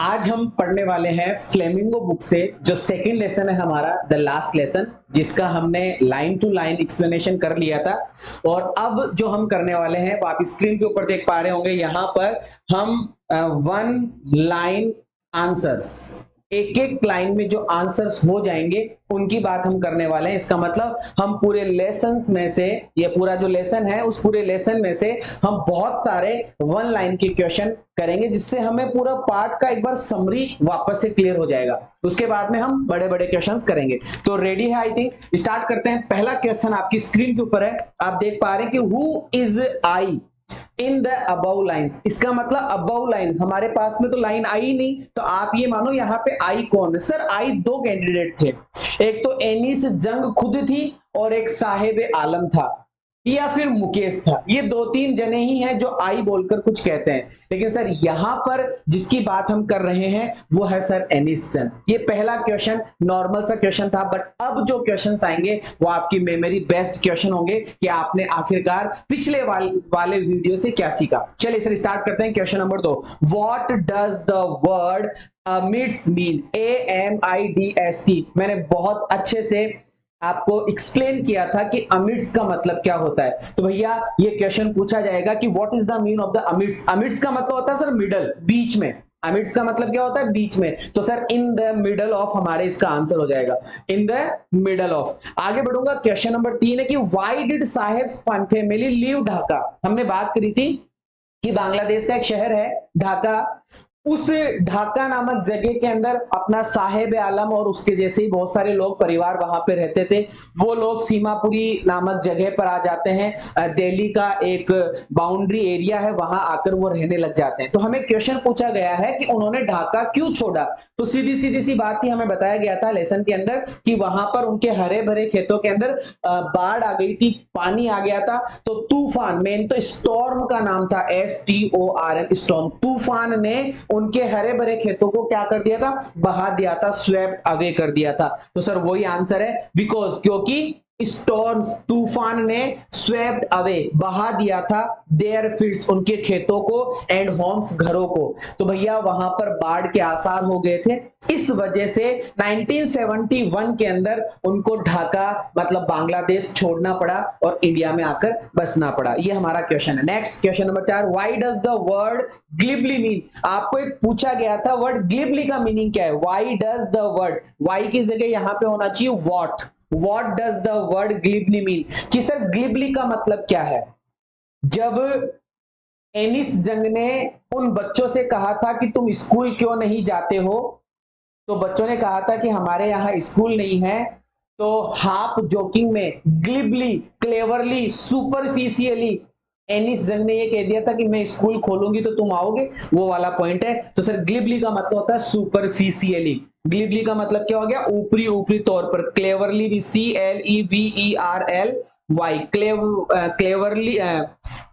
आज हम पढ़ने वाले हैं फ्लेमिंगो बुक से जो सेकंड लेसन है हमारा द लास्ट लेसन, जिसका हमने लाइन टू लाइन एक्सप्लेनेशन कर लिया था। और अब जो हम करने वाले हैं वो आप स्क्रीन के ऊपर देख पा रहे होंगे। यहाँ पर हम वन लाइन आंसर्स, एक एक लाइन में जो आंसर्स हो जाएंगे उनकी बात हम करने वाले हैं। इसका मतलब हम पूरे लेसन्स में से, ये पूरा जो लेसन है उस पूरे लेसन में से हम बहुत सारे वन लाइन के क्वेश्चन करेंगे, जिससे हमें पूरा पार्ट का एक बार समरी वापस से क्लियर हो जाएगा। उसके बाद में हम बड़े बड़े क्वेश्चंस करेंगे। तो रेडी है? आई थिंक स्टार्ट करते हैं। पहला क्वेश्चन आपकी स्क्रीन के ऊपर है, आप देख पा रहे हैं कि who is I in the above lines. इसका मतलब अबव लाइन, हमारे पास में तो लाइन आई नहीं, तो आप ये मानो यहाँ पे आई कौन है? सर आई दो कैंडिडेट थे, एक तो एनिस जंग खुद थी और एक साहेब आलम था या फिर मुकेश था। ये दो तीन जने ही हैं जो आई बोलकर कुछ कहते हैं, लेकिन सर यहां पर जिसकी बात हम कर रहे हैं वो है सर एनिस जंग। ये पहला क्वेश्चन नॉर्मल सा क्वेश्चन था, बट अब जो क्वेश्चंस आएंगे वो आपकी मेमोरी बेस्ड क्वेश्चन होंगे कि आपने आखिरकार पिछले वाले वीडियो से क्या सीखा। चलिए सर स्टार्ट करते हैं। Question number 2, what does the word amidst mean? AMIDST। मैंने बहुत अच्छे से आपको एक्सप्लेन किया था कि अमिड्स का मतलब क्या होता है। तो भैया ये क्वेश्चन पूछा जाएगा कि what is the mean of the amidst. Amidst का मतलब होता है सर मिडल, बीच में। अमिड्स का मतलब क्या होता है? बीच में। तो sir in the middle of हमारे इसका आंसर हो जाएगा, इन द मिडल ऑफ। आगे बढ़ूंगा। क्वेश्चन नंबर 3 है कि why did Saheb family leave Dhaka? हमने बात करी थी कि बांग्लादेश का एक शहर है ढाका, उस ढाका नामक जगह के अंदर अपना साहेब आलम और उसके जैसे ही बहुत सारे लोग परिवार वहां पे रहते थे। वो लोग सीमापुरी नामक जगह पर आ जाते हैं, दिल्ली का एक बाउंड्री एरिया है, वहां आकर वो रहने लग जाते हैं। तो हमें क्वेश्चन पूछा गया है कि उन्होंने ढाका क्यों छोड़ा? तो सीधी सीधी सी बात थी, हमें बताया गया था लेसन के अंदर कि वहां पर उनके हरे भरे खेतों के अंदर बाढ़ आ गई थी, पानी आ गया था। तो तूफान, मेन तो स्टॉर्म का नाम था, STORM, स्टॉर्म। तूफान ने उनके हरे भरे खेतों को क्या कर दिया था? बहा दिया था, स्वेप्ट अवे कर दिया था। तो सर वही आंसर है, बिकॉज क्योंकि स्टॉर्म्स, तूफान ने स्वेप्ट अवे, बहा दिया था देयर फील्ड्स, उनके खेतों को, एंड होम्स, घरों को। तो भैया वहां पर बाढ़ के आसार हो गए थे। इस वजह से 1971 के अंदर उनको ढाका मतलब बांग्लादेश छोड़ना पड़ा और इंडिया में आकर बसना पड़ा। ये हमारा क्वेश्चन है। Next question number 4, why does the word glibly mean? आपको एक पूछा गया था वर्ड ग्लिबली का मीनिंग क्या है। Why does the word, Y की जगह यहां पे होना चाहिए what does the word glibly mean? कि सर ग्लिबली का मतलब क्या है? जब एनिस जंग ने उन बच्चों से कहा था कि तुम स्कूल क्यों नहीं जाते हो, तो बच्चों ने कहा था कि हमारे यहाँ स्कूल नहीं है। तो हाफ जोकिंग में, ग्लिबली, क्लेवरली, सुपरफिशियली एनिस जंग ने ये कह दिया था कि मैं स्कूल खोलूंगी तो तुम आओगे, वो वाला पॉइंट है। तो सर ग्लिबली का मतलब होता है सुपरफिशियली। ग्लिबली का मतलब क्या हो गया? ऊपरी ऊपरी तौर पर। क्लेवरली भी CLEVERLY,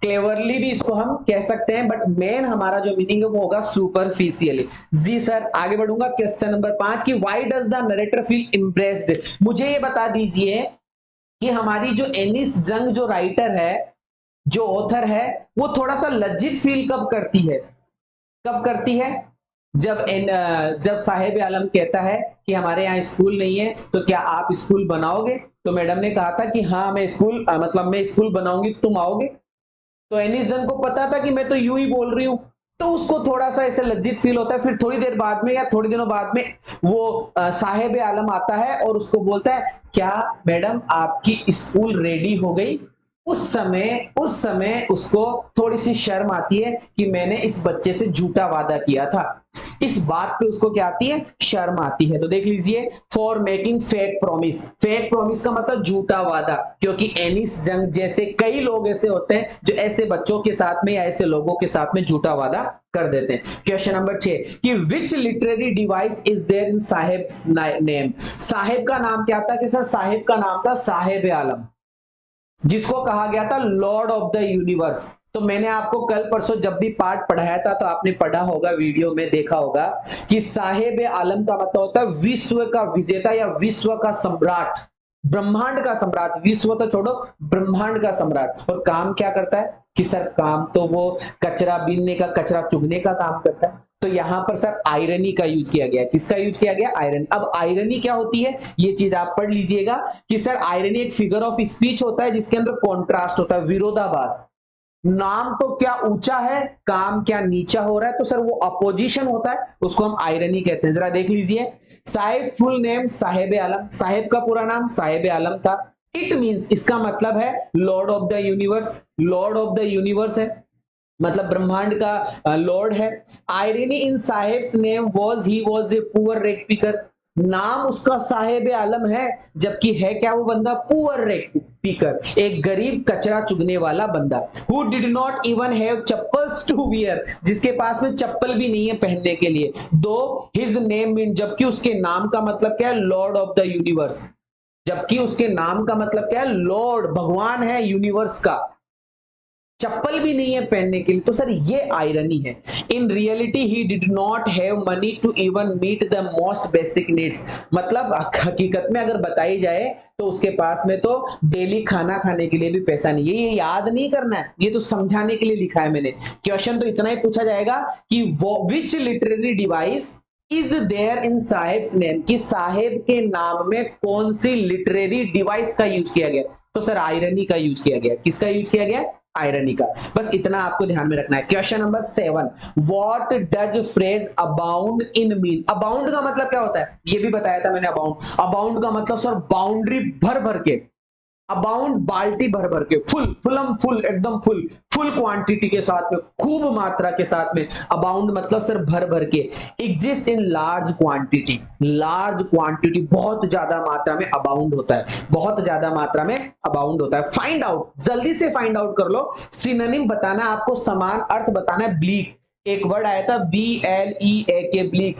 क्लेवरली भी इसको हम कह सकते हैं, बट मेन हमारा जो मीनिंग है वो होगा सुपरफिशियली। जी सर। आगे बढ़ूंगा। क्वेश्चन नंबर 5 की why does the narrator feel impressed? मुझे ये बता दीजिए कि हमारी जो एनिस जंग जो राइटर है, जो ऑथर है, वो थोड़ा सा लज्जित फील कब करती है? कब करती है? जब साहेब आलम कहता है कि हमारे यहाँ स्कूल नहीं है, तो क्या आप स्कूल बनाओगे? तो मैडम ने कहा था कि हाँ मैं स्कूल मैं स्कूल बनाऊंगी तो तुम आओगे। तो एनिस जंग को पता था कि मैं तो यूं ही बोल रही हूं, तो उसको थोड़ा सा ऐसे लज्जित फील होता है। फिर थोड़ी देर बाद में या थोड़ी दिनों बाद में वो साहेब आलम आता है और उसको बोलता है, क्या मैडम आपकी स्कूल रेडी हो गई? उस समय उसको थोड़ी सी शर्म आती है कि मैंने इस बच्चे से झूठा वादा किया था। इस बात पे उसको क्या आती है? शर्म आती है। तो देख लीजिए, for making fake promise. Fake promise का मतलब झूठा वादा, क्योंकि एनिस जंग जैसे कई लोग ऐसे होते हैं जो ऐसे बच्चों के साथ में या ऐसे लोगों के साथ में झूठा वादा कर देते हैं। क्वेश्चन नंबर 6 कि which literary device is there in Saheb name? Saheb का नाम क्या था? कि सर साहेब का नाम था साहेब आलम, जिसको कहा गया था लॉर्ड ऑफ द यूनिवर्स। तो मैंने आपको कल परसों जब भी पाठ पढ़ाया था तो आपने पढ़ा होगा, वीडियो में देखा होगा कि साहेब आलम का मतलब होता है विश्व का विजेता या विश्व का सम्राट, ब्रह्मांड का सम्राट। विश्व तो छोड़ो, ब्रह्मांड का सम्राट। और काम क्या करता है? कि सर काम तो वो कचरा बीनने का, कचरा चुगने का काम करता है। तो यहां पर सर आयरनी का यूज किया गया। किसका यूज किया गया? आयरन। अब आयरनी क्या होती है ये चीज आप पढ़ लीजिएगा कि सर आयरनी एक फिगर ऑफ स्पीच होता है जिसके अंदर कॉन्ट्रास्ट होता है, विरोधाभास। नाम तो क्या ऊंचा है, काम क्या नीचा हो रहा है, तो सर वो अपोजिशन होता है, उसको हम आयरनी कहते हैं। जरा देख लीजिए, साहिब फुल नेम साहेब आलम, साहेब का पूरा नाम साहेब आलम था। इट मींस, इसका मतलब है lord of the universe, lord of the universe है, मतलब ब्रह्मांड का लॉर्ड है। Irony in Saheb's name was he was a poor rag picker, नाम उसका साहेब आलम है जबकि है क्या वो बंदा? पुअर रेक पिकर, एक गरीब कचरा चुगने वाला बंदा। Who did not even have chappals to wear, जिसके पास में चप्पल भी नहीं है पहनने के लिए। दो हिज नेम मीन, जबकि उसके नाम का मतलब क्या है? लॉर्ड ऑफ द यूनिवर्स, जबकि उसके नाम का मतलब क्या है? लॉर्ड, भगवान है यूनिवर्स का, चप्पल भी नहीं है पहनने के लिए। तो सर ये आयरनी है। In reality he did not have money to even meet the most basic needs, मतलब हकीकत में अगर बताई जाए तो उसके पास में तो डेली खाना खाने के लिए भी पैसा नहीं है। ये याद नहीं करना है, ये तो समझाने के लिए लिखा है मैंने। क्वेश्चन तो इतना ही पूछा जाएगा कि which literary device is there in Saheb's name, कि साहेब के नाम में कौन सी लिटरेरी डिवाइस का यूज किया गया? तो सर आयरनी का यूज किया गया। किसका यूज किया गया? आयरनी का। बस इतना आपको ध्यान में रखना है। Question number 7, what does phrase abound in mean? Abound का मतलब क्या होता है ये भी बताया था मैंने। अबाउंड, अबाउंड का मतलब सर बाउंड्री भर भर के, अबाउंड बाल्टी भर भर के, फुल, फुलम फुल, एकदम फुल, फुल क्वांटिटी के साथ में, खूब मात्रा के साथ में। अबाउंड मतलब सर भर भर के। Exist in large quantity, large quantity, बहुत ज्यादा मात्रा में अबाउंड होता है, बहुत ज्यादा मात्रा में अबाउंड होता है। फाइंड आउट, जल्दी से फाइंड आउट कर लो। सिनोनिम बताना है आपको, समान अर्थ बताना है। ब्लीक, एक वर्ड आया था BLEAK, ब्लीक।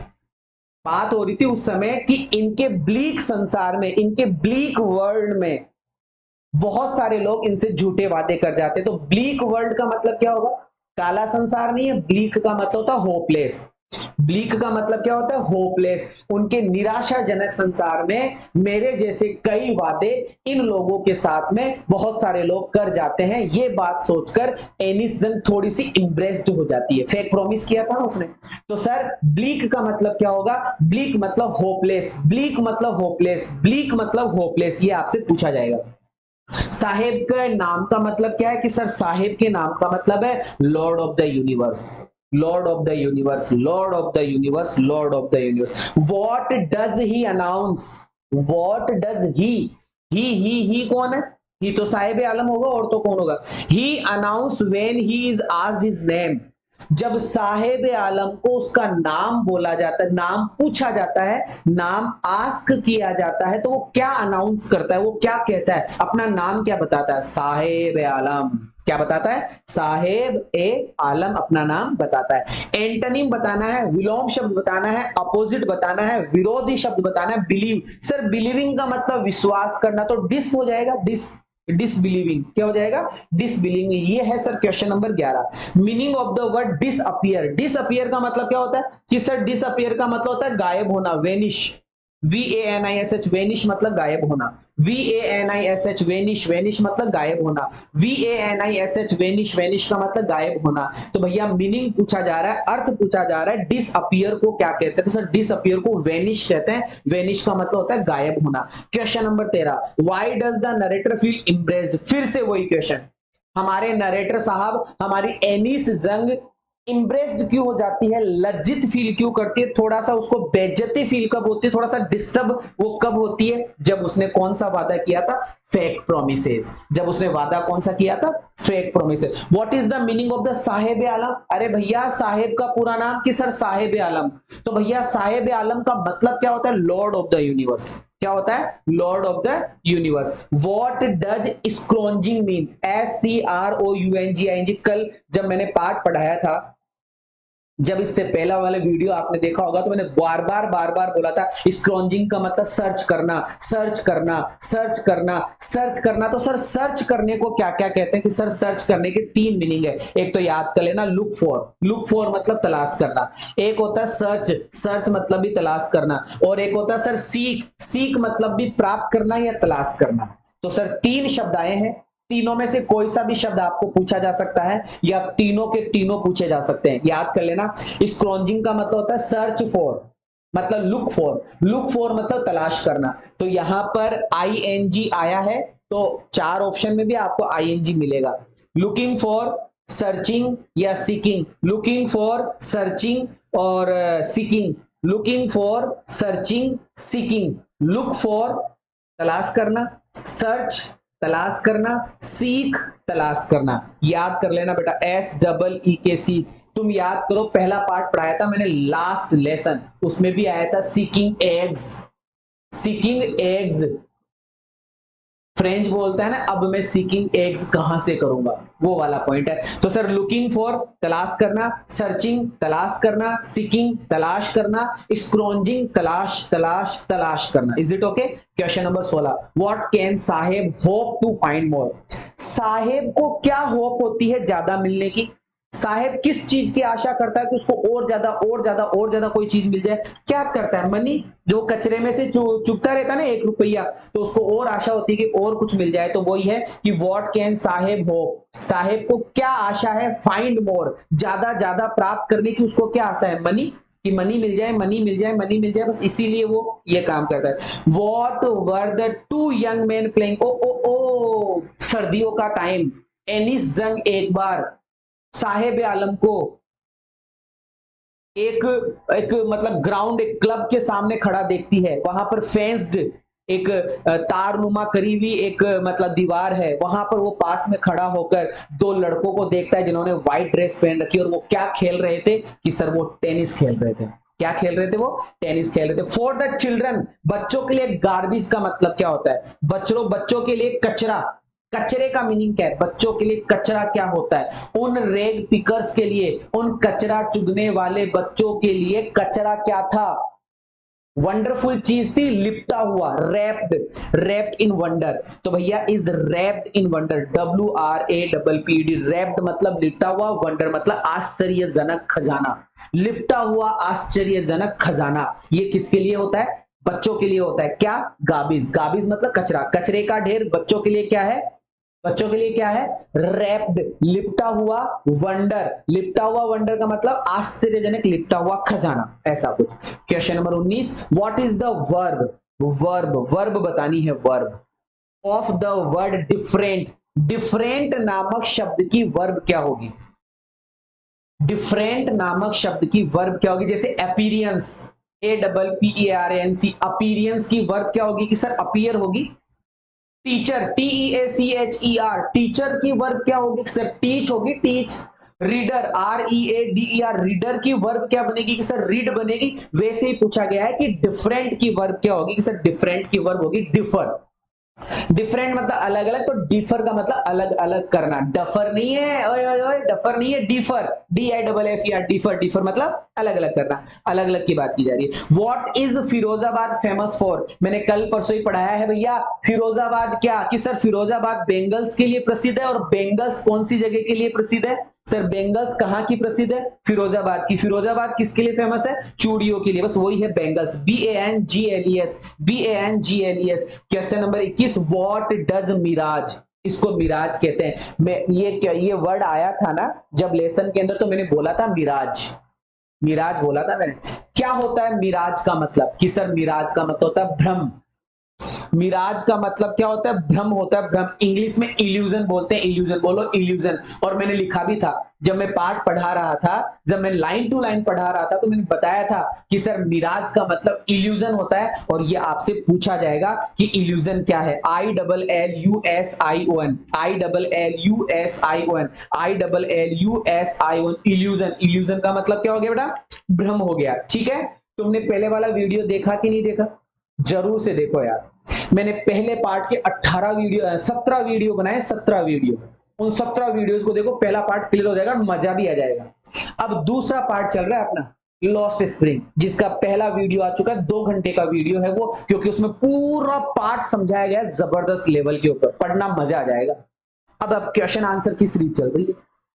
बात हो रही थी उस समय कि इनके ब्लीक संसार में, इनके ब्लीक वर्ल्ड में बहुत सारे लोग इनसे झूठे वादे कर जाते। तो ब्लीक वर्ल्ड का मतलब क्या होगा? काला संसार नहीं है। ब्लीक का मतलब होता है होपलेस। ब्लीक का मतलब क्या होता है? होपलेस। उनके निराशाजनक संसार में मेरे जैसे कई वादे इन लोगों के साथ में बहुत सारे लोग कर जाते हैं। ये बात सोचकर एनिस जंग थोड़ी सी इम्प्रेस्ड हो जाती है। फेक प्रॉमिस किया था ना उसने। तो सर ब्लीक का मतलब क्या होगा? ब्लीक मतलब होपलेस, ब्लीक मतलब होपलेस, ब्लीक मतलब होपलेस, ये आपसे पूछा जाएगा। साहेब के नाम का मतलब क्या है? कि सर साहेब के नाम का मतलब है lord of the universe, lord of the universe, lord of the universe, lord of the universe. What does he announce? What does he कौन है? ही तो साहेब आलम होगा, और तो कौन होगा? He announce when he is asked his name, जब साहेब आलम को उसका नाम बोला जाता है, नाम पूछा जाता है, नाम आस्क किया जाता है, तो वो क्या अनाउंस करता है? वो क्या कहता है? अपना नाम क्या बताता है? साहेब आलम। क्या बताता है? साहेब ए आलम अपना नाम बताता है। एंटोनिम बताना है, विलोम शब्द बताना है, अपोजिट बताना है, विरोधी शब्द बताना है। बिलीव, सर बिलीविंग का मतलब विश्वास करना, तो डिस हो जाएगा, डिसबिलीविंग। क्या हो जाएगा? डिसबिलीविंग। ये है sir question number 11। Meaning of the word disappear, disappear का मतलब क्या होता है? कि सर डिसअपियर का मतलब होता है गायब होना, वेनिश। VANISH, वेनिश मतलब गायब होना। VANISH, वेनिश, वेनिश मतलब गायब होना। VANISH, वेनिश, वेनिश का मतलब गायब होना। तो भैया मीनिंग पूछा जा रहा है, अर्थ पूछा जा रहा है। डिसअपियर को क्या कहते हैं? तो सर डिसअपियर को वेनिश कहते हैं। वेनिश का मतलब होता है गायब होना। Question number 13, why does the narrator feel impressed? फिर से वही क्वेश्चन, हमारे नरेटर साहब, हमारी एनिस जंग इम्प्रेस्ड क्यों हो जाती है? लज्जित फील क्यों करती है? थोड़ा सा उसको बेइज्जती फील कब होती है? थोड़ा सा डिस्टर्ब वो कब होती है? जब उसने कौन सा वादा किया था? Fake promises. जब उसने वादा कौन सा किया था? Fake promises. What is the meaning of the Saheb Alam? अरे भैया साहेब का पूरा नाम कि सर साहेब आलम। तो भैया साहेब आलम का मतलब क्या होता है? Lord of the universe. क्या होता है? Lord of the universe. What does scrounging mean? SCROUNGING। कल जब मैंने पाठ पढ़ाया था, जब इससे पहला वाला वीडियो आपने देखा होगा, तो मैंने बार बार बोला था स्क्रॉन्जिंग का मतलब सर्च करना, सर्च करना, सर्च करना, सर्च करना। तो सर सर्च करने को क्या क्या कहते हैं? कि सर सर्च करने के 3 मीनिंग है। एक तो याद कर लेना, लुक फॉर, लुक फॉर मतलब तलाश करना। एक होता है सर्च, सर्च मतलब भी तलाश करना। और एक होता है सर सीक, सीक मतलब भी प्राप्त करना या तलाश करना। तो सर 3 शब्द आए हैं, तीनों में से कोई सा भी शब्द आपको पूछा जा सकता है या तीनों के तीनों पूछे जा सकते हैं, याद कर लेना। स्क्रॉन्जिंग का मतलब होता है सर्च फॉर, मतलब लुक फॉर मतलब तलाश करना। तो यहां पर आईएनजी आया है, तो चार ऑप्शन में भी आपको आईएनजी मिलेगा। लुकिंग फॉर, सर्चिंग या सीकिंग, लुकिंग फॉर, सर्चिंग और seeking, looking for, searching, seeking. Look for तलाश करना, सर्च तलाश करना, सीख तलाश करना। याद कर लेना बेटा, SEEK सीख। तुम याद करो, पहला पार्ट पढ़ाया था मैंने लास्ट लेसन, उसमें भी आया था seeking eggs. Seeking eggs, French बोलता है ना, अब मैं सीकिंग एग्स कहां से करूंगा, वो वाला पॉइंट है। तो सर लुकिंग फॉर तलाश करना, सर्चिंग तलाश करना, सीकिंग तलाश करना, स्क्रॉन्जिंग तलाश तलाश तलाश करना। Is it okay? Question number 16, what can Saheb hope to find more? Saheb को क्या होप होती है ज्यादा मिलने की? साहेब किस चीज की आशा करता है कि उसको और ज्यादा और ज्यादा और ज्यादा कोई चीज मिल जाए? क्या करता है? मनी, जो कचरे में से चुपता रहता है ना 1 रुपया, तो उसको और आशा होती है कि और कुछ मिल जाए। तो वही है कि व्हाट कैन साहेब होप, साहेब को क्या आशा है? फाइंड मोर, ज्यादा ज्यादा प्राप्त करने की उसको क्या आशा है? मनी, कि मनी मिल जाए, मनी मिल जाए, मनी मिल जाए, बस इसीलिए वो ये काम करता है। What were the two young man playing? ओ ओ ओ, सर्दियों का टाइम, एनिस जंग एक बार साहेब आलम को एक एक मतलब ग्राउंड, एक क्लब के सामने खड़ा देखती है। वहां पर फेंस्ड एक तारनुमा करी हुई एक मतलब दीवार है, वहां पर वो पास में खड़ा होकर 2 लड़कों को देखता है जिन्होंने व्हाइट ड्रेस पहन रखी, और वो क्या खेल रहे थे कि सर वो टेनिस खेल रहे थे। क्या खेल रहे थे? वो टेनिस खेल रहे थे। फॉर द चिल्ड्रन, बच्चों के लिए गार्बेज का मतलब क्या होता है? बच्चों के लिए कचरा। कचरे का मीनिंग क्या है? बच्चों के लिए कचरा क्या होता है? उन रेग पिकर्स के लिए, उन कचरा चुगने वाले बच्चों के लिए कचरा क्या था? वंडरफुल चीज थी, लिपटा हुआ, रैप्ड, रैप्ड इन वंडर। तो भैया is wrapped in wonder, WRAPPED, wrapped मतलब लिपटा हुआ, वंडर मतलब आश्चर्यजनक खजाना। लिपटा हुआ आश्चर्यजनक खजाना, ये किसके लिए होता है? बच्चों के लिए होता है। क्या? गाबीज, गाबीज मतलब कचरा, कचरे का ढेर बच्चों के लिए क्या है? बच्चों के लिए क्या है? रैप्ड, लिपटा हुआ वंडर, लिपटा हुआ वंडर का मतलब आश्चर्यजनक लिपटा हुआ खजाना, ऐसा कुछ। Question number 19, what is the verb? Verb बतानी है, verb of the word different. Different नामक शब्द की वर्ब क्या होगी? डिफरेंट नामक शब्द की वर्ब क्या होगी? जैसे अपीरियंस, APPERANC, अपीरियंस की वर्ब क्या होगी? कि सर अपीयर होगी। टीचर, TEACHER, टीचर की वर्ब क्या होगी? सर टीच होगी, टीच। रीडर, READER, रीडर की वर्ब क्या बनेगी? कि सर रीड बनेगी। वैसे ही पूछा गया है कि डिफरेंट की वर्ब क्या होगी? कि सर डिफरेंट की वर्ब होगी डिफर। डिफरेंट मतलब अलग अलग, तो डिफर का मतलब अलग अलग करना। डफर नहीं है, ओए ओए ओए, डफर नहीं है, डिफर, DIFFER, डिफर, डिफर मतलब अलग अलग करना, अलग अलग की बात की जा रही है। What is Firozabad famous for? मैंने कल परसों ही पढ़ाया है भैया, फिरोजाबाद क्या? कि सर फिरोजाबाद बेंगल्स के लिए प्रसिद्ध है। और बेंगल्स कौन सी जगह के लिए प्रसिद्ध है? सर बेंगल्स कहां की प्रसिद्ध है? फिरोजाबाद की। फिरोजाबाद किसके लिए फेमस है? चूड़ियों के लिए, बस वही है bangles, BANGLES, BANGLES। Question number 21, what does mirage? इसको मिराज कहते हैं। मैं ये वर्ड आया था ना जब लेसन के अंदर, तो मैंने बोला था मिराज, मिराज बोला था मैंने। क्या होता है मिराज का मतलब? कि सर मिराज का मतलब होता है भ्रम। मिराज का मतलब क्या होता है? भ्रम होता है, भ्रम। इंग्लिश में इल्यूजन बोलते हैं, इल्यूजन बोलो, इल्यूजन। और मैंने लिखा भी था जब मैं पाठ पढ़ा रहा था, जब मैं लाइन टू लाइन पढ़ा रहा था, तो मैंने बताया था कि सर मिराज का मतलब इल्यूजन होता है। और ये आपसे पूछा जाएगा कि इल्यूजन क्या है? ILLUSION, ILLUSION, ILLUSION, illusion. Illusion का मतलब क्या हो गया बेटा? भ्रम हो गया। ठीक है, तुमने पहले वाला वीडियो देखा कि नहीं देखा? जरूर से देखो यार। मैंने पहले पार्ट के 17 वीडियो बनाए, 17 वीडियो। उन 17 वीडियोस को देखो, पहला पार्ट क्लियर हो जाएगा, मजा भी आ जाएगा। अब दूसरा पार्ट चल रहा है अपना लॉस्ट स्प्रिंग, जिसका पहला वीडियो आ चुका है, 2 घंटे का वीडियो है वो, क्योंकि उसमें पूरा पार्ट समझाया गया है जबरदस्त लेवल के ऊपर, पढ़ना मजा आ जाएगा। अब क्वेश्चन आंसर की सीरीज चल रही है।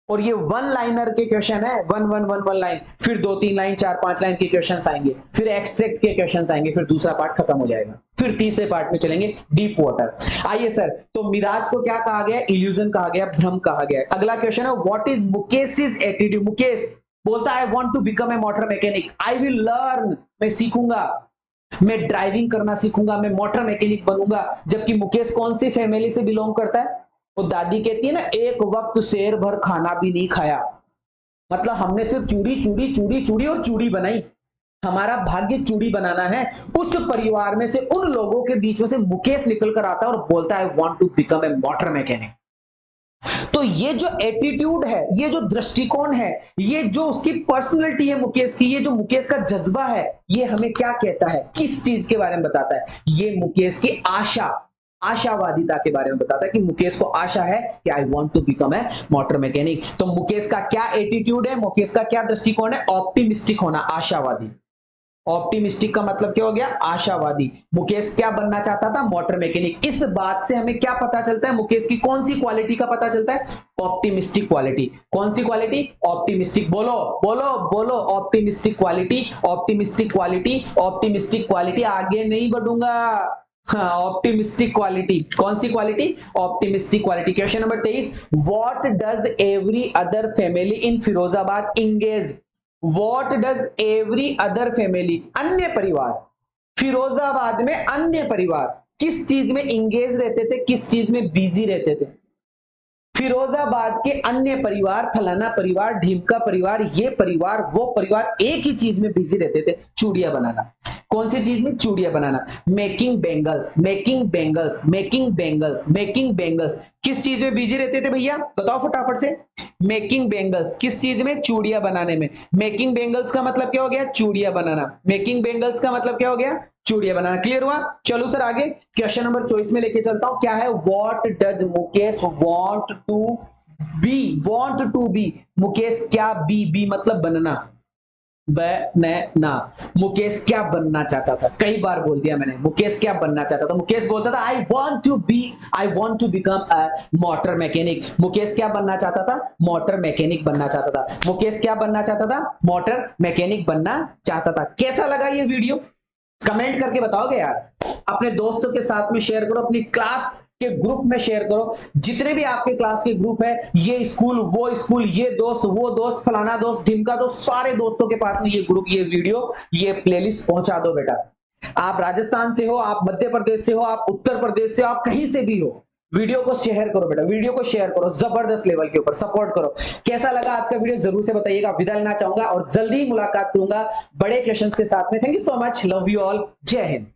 और ये वन लाइनर के क्वेश्चन है, वन लाइन, फिर 2-3 लाइन 4-5 लाइन के क्वेश्चंस आएंगे, फिर एक्सट्रैक्ट के क्वेश्चंस आएंगे, फिर दूसरा पार्ट खत्म हो जाएगा, फिर तीसरे पार्ट में चलेंगे डीप वाटर। आइए सर, तो मिराज को क्या कहा गया? इल्यूजन कहा गया, भ्रम कहा गया। अगला क्वेश्चन है what is Mukesh's attitude. Mukesh बोलता है I want to become a motor mechanic, I will learn, मैं सीखूंगा, मैं ड्राइविंग करना सीखूंगा, मैं मोटर मैकेनिक बनूंगा। जबकि मुकेश कौन सी फैमिली से बिलोंग करता है? वो दादी कहती है ना, एक वक्त शेर भर खाना भी नहीं खाया, मतलब हमने सिर्फ चूड़ी चूड़ी चूड़ी चूड़ी और चूड़ी बनाई, हमारा भाग्य चूड़ी बनाना है। उस परिवार में से, उन लोगों के बीच में से मुकेश निकल कर आता है और बोलता है I want to become a motor mechanic. तो ये जो एटीट्यूड है, ये जो दृष्टिकोण है, ये जो उसकी पर्सनैलिटी है मुकेश की, ये जो मुकेश का जज्बा है, ये हमें क्या कहता है, किस चीज के बारे में बताता है? ये मुकेश की आशावादिता के बारे में बताता है कि मुकेश को आशा है कि I want to become a motor mechanic. तो मुकेश का क्या एटीट्यूड है, मुकेश का क्या दृष्टिकोण है? ऑप्टिमिस्टिक होना, आशावादी। ऑप्टिमिस्टिक का मतलब क्या हो गया? आशावादी। मुकेश क्या बनना चाहता था? Motor mechanic. इस बात से हमें क्या पता चलता है? मुकेश की कौन सी क्वालिटी का पता चलता है? Optimistic quality. कौन सी क्वालिटी? ऑप्टिमिस्टिक। बोलो बोलो बोलो, optimistic quality, optimistic quality, optimistic quality. आगे नहीं बढ़ूंगा। हाँ, ऑप्टिमिस्टिक क्वालिटी। कौन सी quality? Optimistic quality. Question number 23, what does every other family in Firozabad engage? What does every other family, अन्य परिवार, फिरोजाबाद में अन्य परिवार किस चीज में इंगेज रहते थे, किस चीज में बिजी रहते थे? फिरोजाबाद के अन्य परिवार, फलाना परिवार, ढीमका परिवार, ये परिवार, वो परिवार एक ही चीज में बिजी रहते थे, चूड़ियां बनाना। कौन सी चीज में? चूड़ियां बनाना। Making bangles, making bangles, making bangles, making bangles. किस चीज में बिजी रहते थे भैया? बताओ फटाफट से। मेकिंग बैंगल्स किस चीज में? चूड़ियां बनाने में। मेकिंग बैंगल्स का मतलब क्या हो गया? चूड़ियां बनाना। मेकिंग बैंगल्स का मतलब क्या हो गया? चूड़ियां बनाना। क्लियर हुआ? चलो सर आगे क्वेश्चन नंबर 24 में लेके चलता हूं। क्या है? What does Mukesh want to be? Want to be, Mukesh क्या बी मतलब बनना, बनना। मुकेश क्या बनना चाहता था? कई बार बोल दिया मैंने, मुकेश क्या बनना चाहता था? मुकेश बोलता था I want to become a motor mechanic. Mukesh क्या बनना चाहता था? मोटर मैकेनिक बनना चाहता था। मुकेश क्या बनना चाहता था? मोटर मैकेनिक बनना चाहता था। कैसा लगा ये वीडियो? कमेंट करके बताओगे यार। अपने दोस्तों के साथ में शेयर करो, अपनी क्लास के ग्रुप में शेयर करो। जितने भी आपके क्लास के ग्रुप है, ये स्कूल वो स्कूल, ये दोस्त वो दोस्त, फलाना दोस्त, ढिमका दोस्त, सारे दोस्तों के पास में ये ग्रुप, ये वीडियो, ये प्लेलिस्ट पहुंचा दो बेटा। आप राजस्थान से हो, आप मध्य प्रदेश से हो, आप उत्तर प्रदेश से हो, आप कहीं से भी हो, वीडियो को शेयर करो बेटा, वीडियो को शेयर करो, जबरदस्त लेवल के ऊपर सपोर्ट करो। कैसा लगा आज का वीडियो जरूर से बताइएगा। विदा लेना चाहूंगा और जल्दी ही मुलाकात करूंगा बड़े क्वेश्चंस के साथ में। Thank you so much, love you all, जय हिंद।